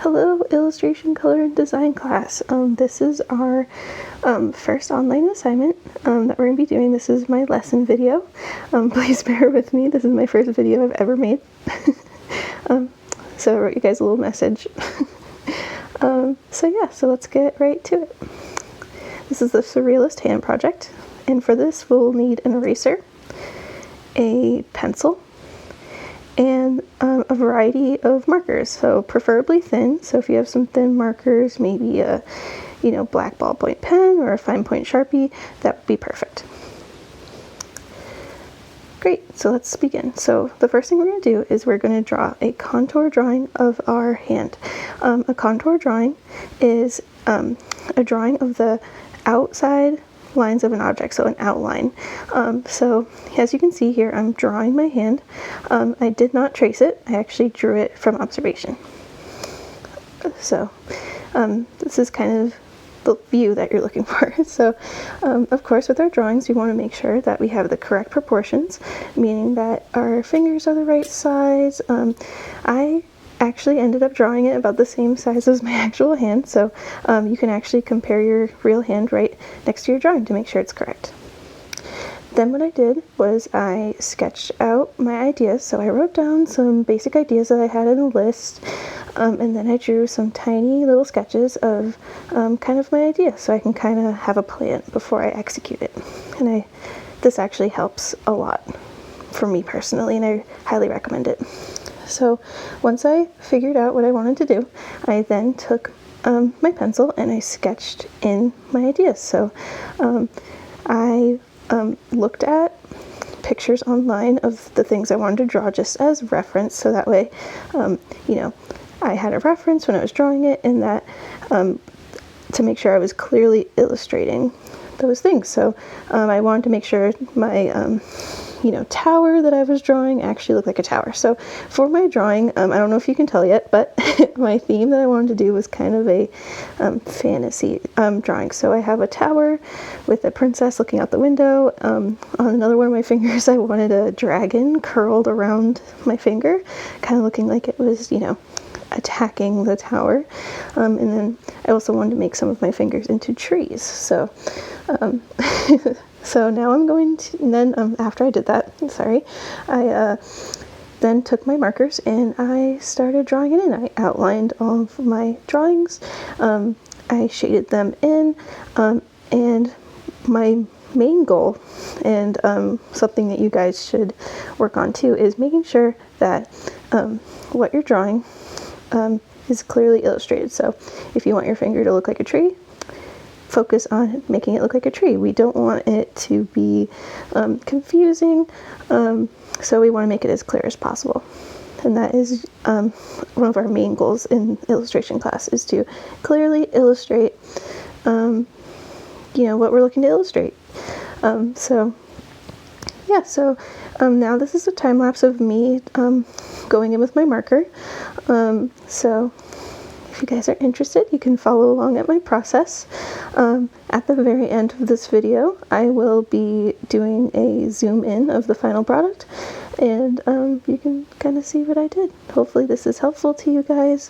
Hello, illustration, color, and design class. This is our first online assignment that we're going to be doing. This is my lesson video. Please bear with me. This is my first video I've ever made. So I wrote you guys a little message. So let's get right to it. This is the Surrealist hand project, and for this we'll need an eraser, a pencil, and a variety of markers, so preferably thin. So if you have some thin markers, maybe a black ballpoint pen or a fine point Sharpie, that would be perfect. Great, so let's begin. So the first thing we're going to do is we're going to draw a contour drawing of our hand. A contour drawing is a drawing of the outside lines of an object, so an outline. So as you can see here, I'm drawing my hand. I did not trace it, I actually drew it from observation. So this is kind of the view that you're looking for. So of course with our drawings we want to make sure that we have the correct proportions, meaning that our fingers are the right size. I actually ended up drawing it about the same size as my actual hand, so you can actually compare your real hand right next to your drawing to make sure it's correct. Then what I did was I sketched out my ideas, so I wrote down some basic ideas that I had in a list, and then I drew some tiny little sketches of kind of my ideas, so I can kind of have a plan before I execute it. And this actually helps a lot for me personally, and I highly recommend it. So once I figured out what I wanted to do, I then took my pencil and I sketched in my ideas. So I looked at pictures online of the things I wanted to draw just as reference, so that way, I had a reference when I was drawing it, and that to make sure I was clearly illustrating those things. So I wanted to make sure my tower that I was drawing actually looked like a tower. So for my drawing, I don't know if you can tell yet, but my theme that I wanted to do was kind of a fantasy drawing. So I have a tower with a princess looking out the window. On another one of my fingers, I wanted a dragon curled around my finger, kind of looking like it was, attacking the tower. And then I also wanted to make some of my fingers into trees. So so now I'm going to, and then after I did that, I then took my markers and I started drawing it in. I outlined all of my drawings, I shaded them in, and my main goal, and something that you guys should work on too, is making sure that what you're drawing is clearly illustrated. So if you want your finger to look like a tree, focus on making it look like a tree. We don't want it to be confusing, so we want to make it as clear as possible. And that is one of our main goals in illustration class, is to clearly illustrate what we're looking to illustrate. Now this is a time lapse of me going in with my marker. So if you guys are interested, you can follow along at my process. At the very end of this video, I will be doing a zoom in of the final product, and you can kind of see what I did. Hopefully this is helpful to you guys.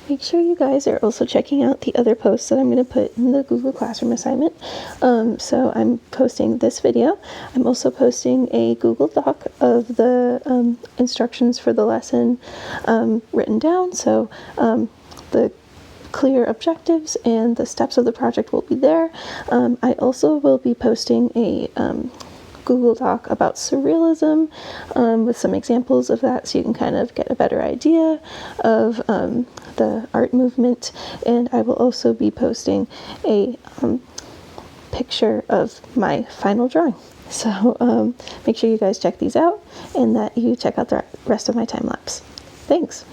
Make sure you guys are also checking out the other posts that I'm going to put in the Google Classroom assignment. So I'm posting this video. I'm also posting a Google Doc of the instructions for the lesson written down. So the clear objectives and the steps of the project will be there. I also will be posting a Google Doc about Surrealism with some examples of that, so you can kind of get a better idea of the art movement. And I will also be posting a picture of my final drawing. So make sure you guys check these out, and that you check out the rest of my time lapse. Thanks!